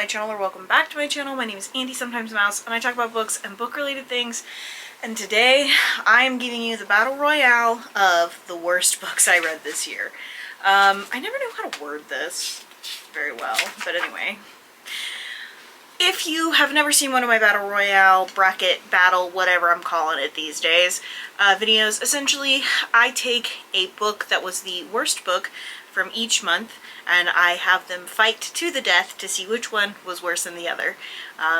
my channel or welcome back to my channel. My name is Andy, sometimes Mouse, and I talk about books and book-related things. And today I am giving you the battle royale of the worst books I read this year. I never knew how to word this very well, but anyway. If you have never seen one of my battle royale, bracket, battle, whatever I'm calling it these days, videos, essentially I take a book that was the worst book from each month and I have them fight to the death to see which one was worse than the other.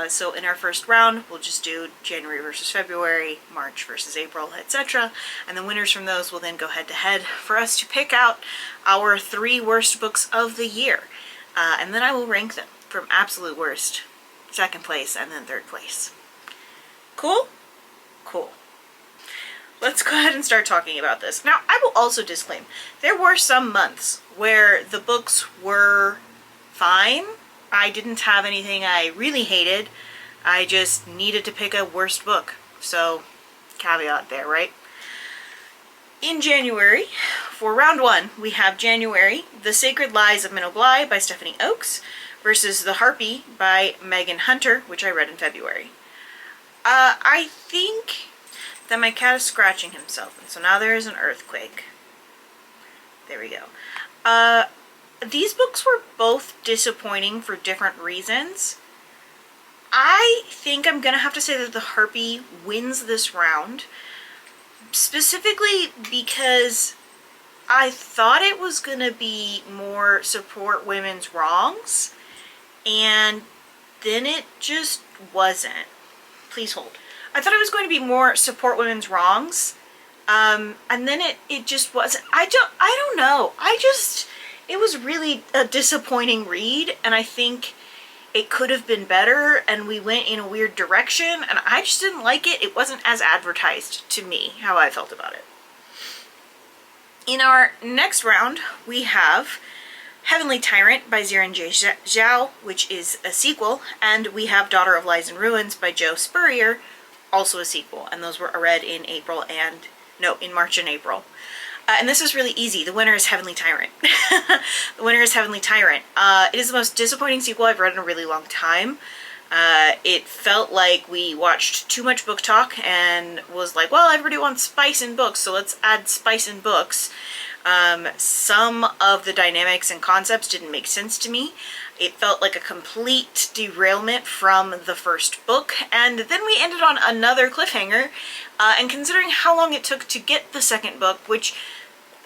So in our first round we'll just do January versus February, March versus April, etc. And the winners from those will then go head to head for us to pick out our 3 worst books of the year. And then I will rank them from absolute worst, second place, and then third place. Cool? Cool. Let's go ahead and start talking about this. Now, I will also disclaim, there were some months where the books were fine. I didn't have anything I really hated. I just needed to pick a worst book. So, caveat there, right? In January, for round 1, we have January, The Sacred Lies of Minnow Bly by Stephanie Oakes versus The Harpy by Megan Hunter, which I read in February. I think that my cat is scratching himself, and so now there is an earthquake. There we go. These books were both disappointing for different reasons. I think I'm gonna have to say that The Harpy wins this round, specifically because I thought it was gonna be more support women's wrongs, and then it just wasn't. Please hold. I thought it was going to be more support women's wrongs, and then it just wasn't. I don't know. It was really a disappointing read, and I think it could have been better, and we went in a weird direction, and I just didn't like it. It wasn't as advertised to me, how I felt about it. In our next round, we have Heavenly Tyrant by Ziran J. Zhao, which is a sequel, and we have Daughter of Lies and Ruins by Jo Spurrier, also a sequel, and those were read in March and April. And this is really easy. The winner is Heavenly Tyrant. The winner is Heavenly Tyrant. It is the most disappointing sequel I've read in a really long time. It felt like we watched too much book talk and was like, well, everybody wants spice in books, so let's add spice in books. Some of the dynamics and concepts didn't make sense to me. It felt like a complete derailment from the first book, and then we ended on another cliffhanger, and considering how long it took to get the second book, which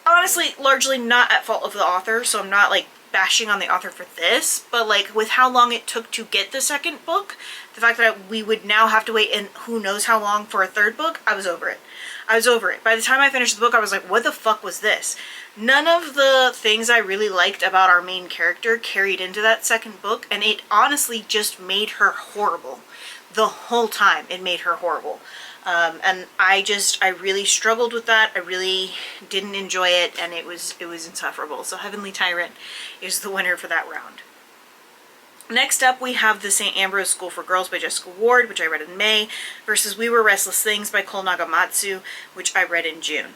honestly largely not at fault of the author, so I'm not like bashing on the author for this, but like with how long it took to get the second book, the fact that we would now have to wait and who knows how long for a third book, I was over it. I was over it. By the time I finished the book, I was like, what the fuck was this? None of the things I really liked about our main character carried into that second book, and it honestly just made her horrible. The whole time it made her horrible. And I really struggled with that. I really didn't enjoy it, and it was insufferable. So Heavenly Tyrant is the winner for that round. Next up, we have The St. Ambrose School for Girls by Jessica Ward, which I read in May, versus We Were Restless Things by Cole Nagamatsu, which I read in June.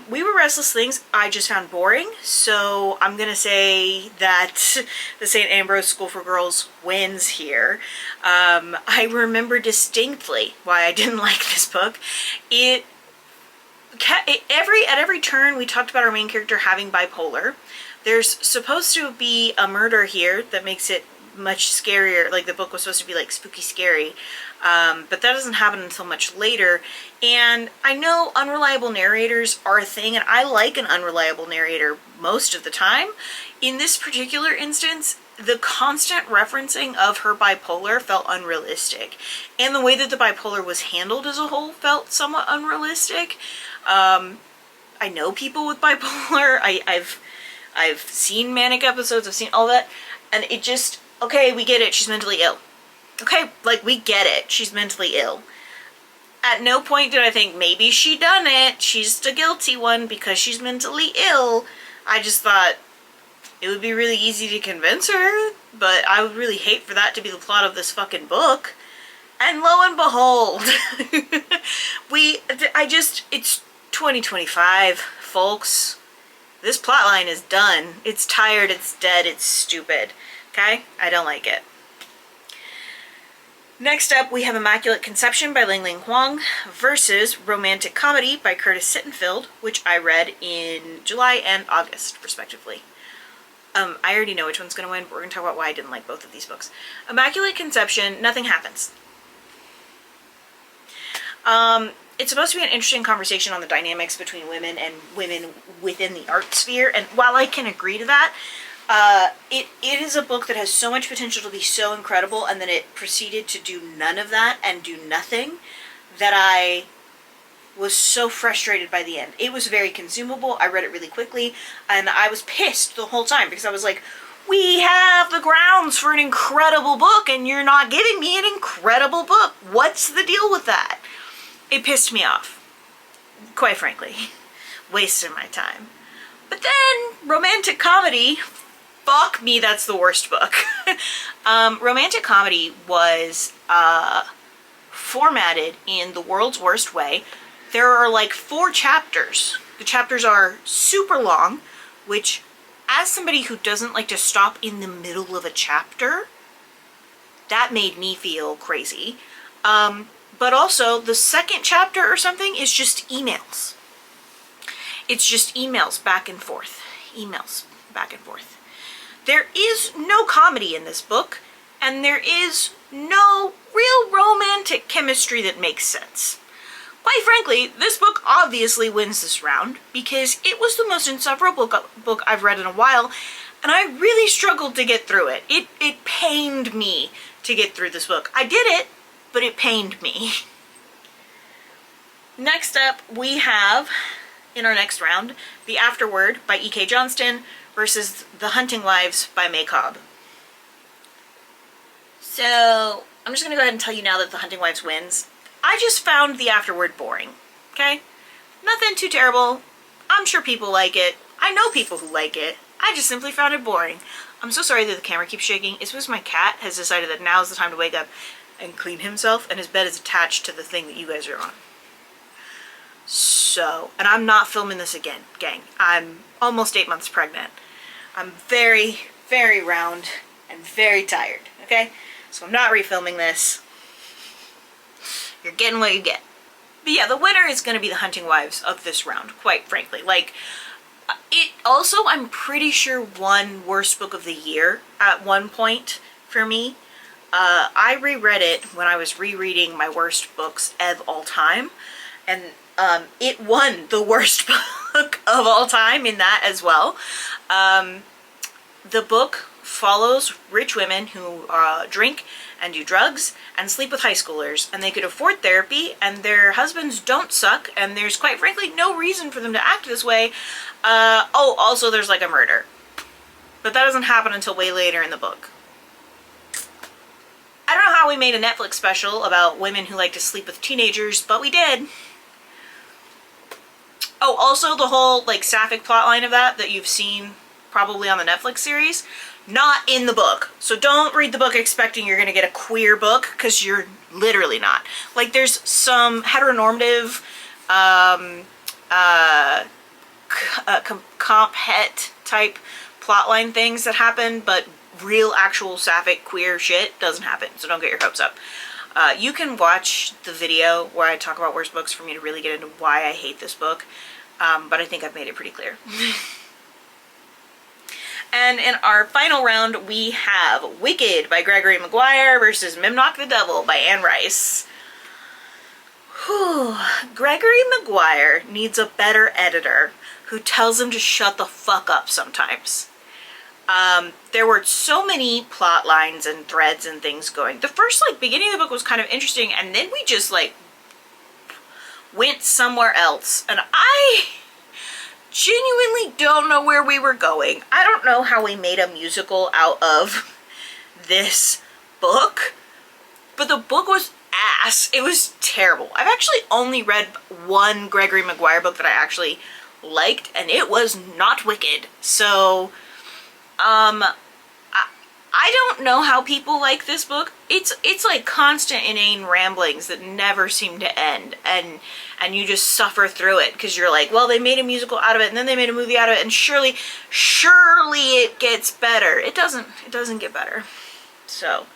We Were Restless Things I just found boring, so I'm gonna say that The St. Ambrose School for Girls wins here. I remember distinctly why I didn't like this book. At every turn we talked about our main character having bipolar. There's supposed to be a murder here that makes it much scarier, like the book was supposed to be like spooky scary, but that doesn't happen until much later. And I know unreliable narrators are a thing, and I like an unreliable narrator most of the time. In this particular instance, the constant referencing of her bipolar felt unrealistic, and the way that the bipolar was handled as a whole felt somewhat unrealistic. I know people with bipolar. I've seen manic episodes, I've seen all that, and it just, okay, we get it, she's mentally ill. Okay, like, we get it, she's mentally ill. At no point did I think maybe she done it, she's the guilty one because she's mentally ill. I just thought it would be really easy to convince her, but I would really hate for that to be the plot of this fucking book. And lo and behold, it's 2025, folks. This plotline is done. It's tired, it's dead, it's stupid. Okay? I don't like it. Next up, we have Immaculate Conception by Ling Ling Huang versus Romantic Comedy by Curtis Sittenfeld, which I read in July and August, respectively. I already know which one's going to win, but we're going to talk about why I didn't like both of these books. Immaculate Conception, nothing happens. It's supposed to be an interesting conversation on the dynamics between women and women within the art sphere, and while I can agree to that, it is a book that has so much potential to be so incredible, and then it proceeded to do none of that and do nothing, that I was so frustrated by the end. It was very consumable. I read it really quickly, and I was pissed the whole time because I was like, we have the grounds for an incredible book, and you're not giving me an incredible book. What's the deal with that? It pissed me off, quite frankly. Wasted my time. But then, Romantic Comedy, fuck me, that's the worst book. Romantic Comedy was formatted in the world's worst way. There are like 4 chapters. The chapters are super long, which, as somebody who doesn't like to stop in the middle of a chapter, that made me feel crazy. But also, the second chapter or something is just emails. It's just emails back and forth. Emails back and forth. There is no comedy in this book, and there is no real romantic chemistry that makes sense. Quite frankly, this book obviously wins this round because it was the most insufferable book I've read in a while, and I really struggled to get through it. It pained me to get through this book. I did it, but it pained me. Next up, we have, in our next round, The Afterword by E.K. Johnston versus The Hunting Wives by May Cobb. So, I'm just going to go ahead and tell you now that The Hunting Wives wins. I just found The Afterword boring, okay? Nothing too terrible. I'm sure people like it. I know people who like it. I just simply found it boring. I'm so sorry that the camera keeps shaking. It's because my cat has decided that now is the time to wake up and clean himself, and his bed is attached to the thing that you guys are on. So, and I'm not filming this again, gang. I'm almost 8 months pregnant. I'm very, very round and very tired, okay? So I'm not refilming this. You're getting what you get. But yeah, the winner is going to be The Hunting Wives of this round, quite frankly. Like, it also, I'm pretty sure, won Worst Book of the Year at one point for me. I reread it when I was rereading my worst books of all time, and it won the worst book of all time in that as well. The book follows rich women who drink and do drugs and sleep with high schoolers, and they could afford therapy, and their husbands don't suck, and there's quite frankly no reason for them to act this way. Oh, also there's like a murder. But that doesn't happen until way later in the book. I don't know how we made a Netflix special about women who like to sleep with teenagers, but we did. Oh, also the whole like sapphic plotline of that you've seen probably on the Netflix series, not in the book. So don't read the book expecting you're gonna get a queer book, because you're literally not. Like, there's some heteronormative comp het type plotline things that happen, but real actual sapphic queer shit doesn't happen, so don't get your hopes up. You can watch the video where I talk about worst books for me to really get into why I hate this book, but I think I've made it pretty clear. And in our final round, we have Wicked by Gregory Maguire versus Mimnock the Devil by Anne Rice. Whew. Gregory Maguire needs a better editor who tells him to shut the fuck up sometimes. There were so many plot lines and threads and things going. The first, beginning of the book was kind of interesting, and then we just, went somewhere else. And I genuinely don't know where we were going. I don't know how we made a musical out of this book, but the book was ass. It was terrible. I've actually only read one Gregory Maguire book that I actually liked, and it was not Wicked. So, I don't know how people like this book. It's like constant inane ramblings that never seem to end, and you just suffer through it because you're like, well, they made a musical out of it, and then they made a movie out of it, and surely it gets better. It doesn't get better. So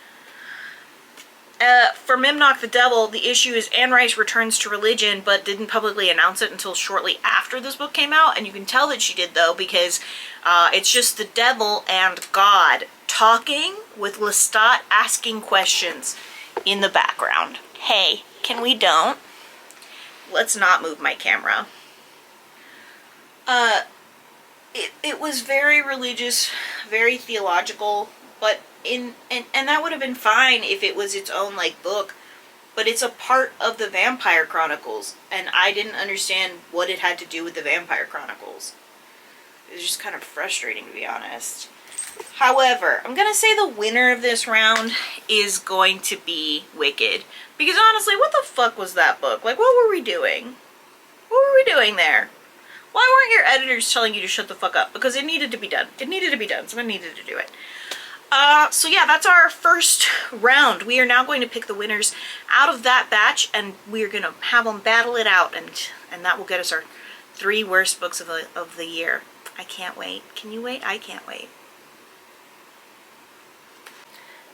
For Memnoch the Devil, the issue is Anne Rice returns to religion, but didn't publicly announce it until shortly after this book came out. And you can tell that she did, though, because it's just the devil and God talking with Lestat asking questions in the background. Hey, can we don't? Let's not move my camera. It was very religious, very theological, but and that would have been fine if it was its own like book, but it's a part of the Vampire Chronicles, and I didn't understand what it had to do with the Vampire Chronicles. It was just kind of frustrating, to be honest. However, I'm gonna say the winner of this round is going to be Wicked, because honestly, what the fuck was that book? Like, what were we doing? What were we doing there? Why weren't your editors telling you to shut the fuck up? Because it needed to be done. It needed to be done. Someone needed to do it. So yeah, that's our first round. We are now going to pick the winners out of that batch, and we're going to have them battle it out, and that will get us our 3 worst books of the year. I can't wait. Can you wait? I can't wait.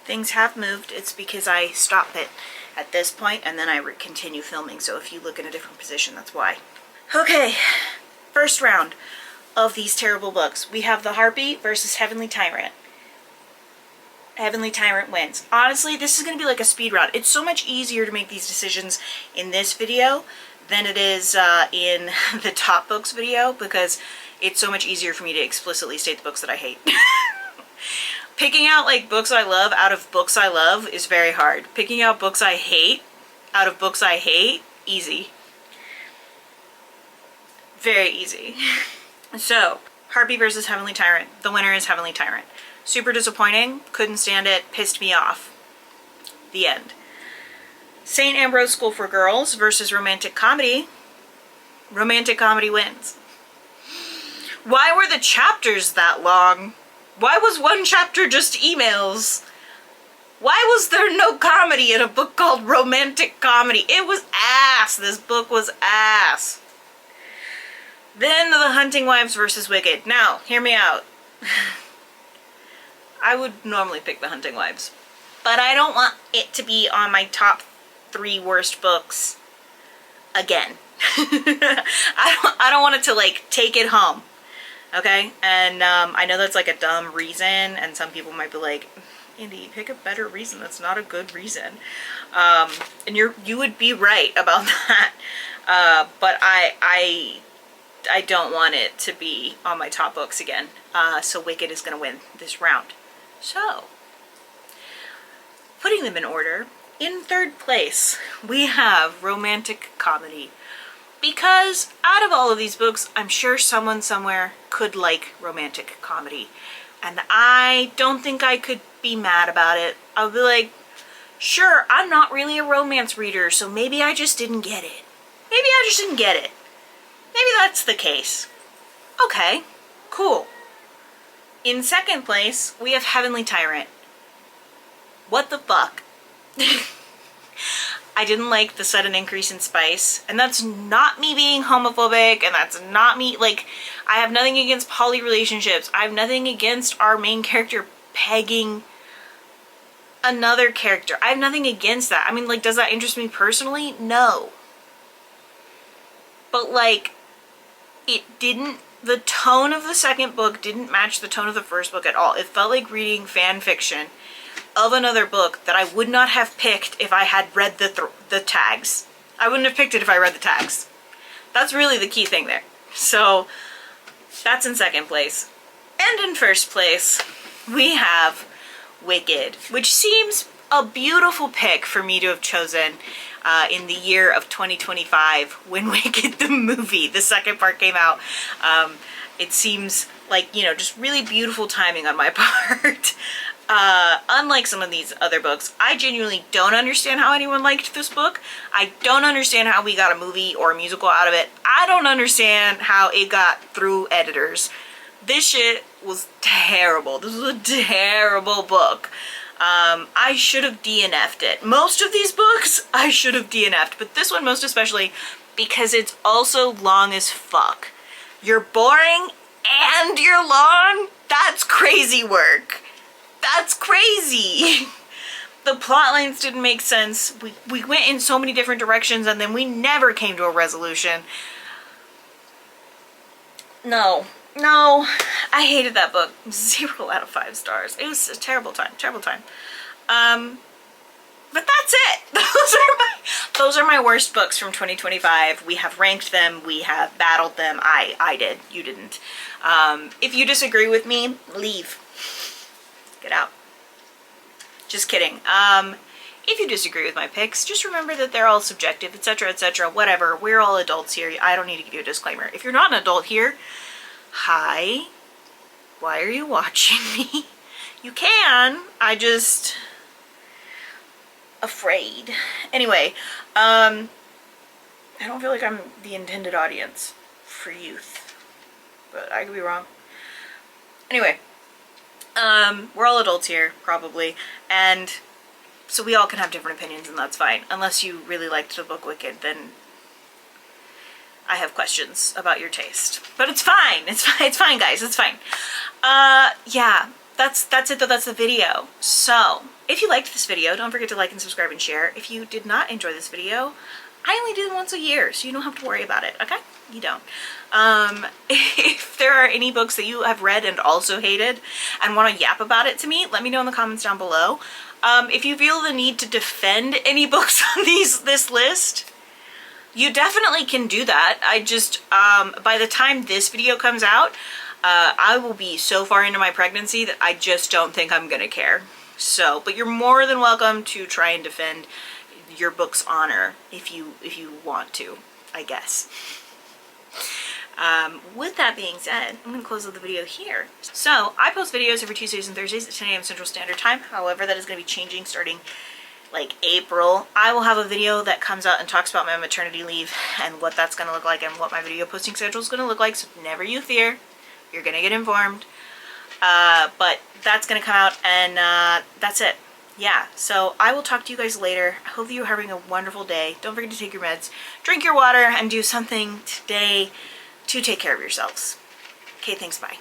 Things have moved. It's because I stop it at this point, and then I continue filming. So if you look in a different position, that's why. Okay, first round of these terrible books. We have The Harpy versus Heavenly Tyrant. Heavenly Tyrant wins. Honestly, this is going to be like a speed round. It's so much easier to make these decisions in this video than it is in the top books video, because it's so much easier for me to explicitly state the books that I hate. Picking out like books I love out of books I love is very hard. Picking out books I hate out of books I hate, easy. Very easy. So, Harpy versus Heavenly Tyrant. The winner is Heavenly Tyrant. Super disappointing. Couldn't stand it. Pissed me off. The end. St. Ambrose School for Girls versus Romantic Comedy. Romantic Comedy wins. Why were the chapters that long? Why was one chapter just emails? Why was there no comedy in a book called Romantic Comedy? It was ass. This book was ass. Then The Hunting Wives versus Wicked. Now, hear me out. I would normally pick The Hunting Wives, but I don't want it to be on my top 3 worst books again. I don't want it to like take it home, okay? And I know that's like a dumb reason, and some people might be like, Andy, pick a better reason. That's not a good reason. And you would be right about that. But I don't want it to be on my top books again. So Wicked is going to win this round. So, putting them in order, in 3rd place, we have Romantic Comedy. Because out of all of these books, I'm sure someone somewhere could like Romantic Comedy. And I don't think I could be mad about it. I'll be like, sure, I'm not really a romance reader, so maybe I just didn't get it. Maybe I just didn't get it. Maybe that's the case. Okay, cool. In 2nd place, we have Heavenly Tyrant. What the fuck? I didn't like the sudden increase in spice, and that's not me being homophobic, and that's not me, like, I have nothing against poly relationships. I have nothing against our main character pegging another character. I have nothing against that. I mean, like, does that interest me personally? No. But, like, it didn't, the tone of the 2nd book didn't match the tone of the 1st book at all. It felt like reading fan fiction of another book that I would not have picked if I had read the tags. I wouldn't have picked it if I read the tags. That's really the key thing there. So that's in 2nd place. And in 1st place, we have Wicked, which seems a beautiful pick for me to have chosen in the year of 2025 when Wicked the movie, the 2nd part, came out. It seems like, you know, just really beautiful timing on my part. Unlike some of these other books, I genuinely don't understand how anyone liked this book. I don't understand how we got a movie or a musical out of it. I don't understand how it got through editors. This shit was terrible. This was a terrible book. I should have DNF'd it. Most of these books, I should have DNF'd, but this one most especially because it's also long as fuck. You're boring and you're long? That's crazy work. That's crazy. The plot lines didn't make sense. We went in so many different directions and then we never came to a resolution. No, I hated that book. 0 out of 5 stars. It was a terrible time. But that's it. Those are my worst books from 2025. We have ranked them. We have battled them. I did. You didn't. If you disagree with me, leave. Get out. Just kidding. If you disagree with my picks, just remember that they're all subjective, etc., etc., whatever. We're all adults here. I don't need to give you a disclaimer. If you're not an adult here, hi. Why are you watching me? You can. I just... afraid. Anyway, I don't feel like I'm the intended audience for youth, but I could be wrong. Anyway, we're all adults here, probably, and so we all can have different opinions, and that's fine. Unless you really liked the book Wicked, then I have questions about your taste. But it's fine. It's fine, guys. It's fine. Yeah. That's it though. That's the video. So if you liked this video, don't forget to like and subscribe and share. If you did not enjoy this video, I only do them once a year, so you don't have to worry about it, okay? You don't. If there are any books that you have read and also hated and want to yap about it to me, let me know in the comments down below. If you feel the need to defend any books on this list, you definitely can do that. I just, by the time this video comes out, I will be so far into my pregnancy that I just don't think I'm gonna care. So, but you're more than welcome to try and defend your book's honor if you want to, I guess. With that being said, I'm gonna close the video here. So, I post videos every Tuesdays and Thursdays at 10 a.m. Central Standard Time. However, that is gonna be changing starting like April. I will have a video that comes out and talks about my maternity leave and what that's gonna look like and what my video posting schedule is gonna look like, so never you fear. You're gonna get informed, but that's gonna come out, and that's it. Yeah, so I will talk to you guys later. I hope that you're having a wonderful day. Don't forget to take your meds, drink your water, and do something today to take care of yourselves. Okay, thanks, bye.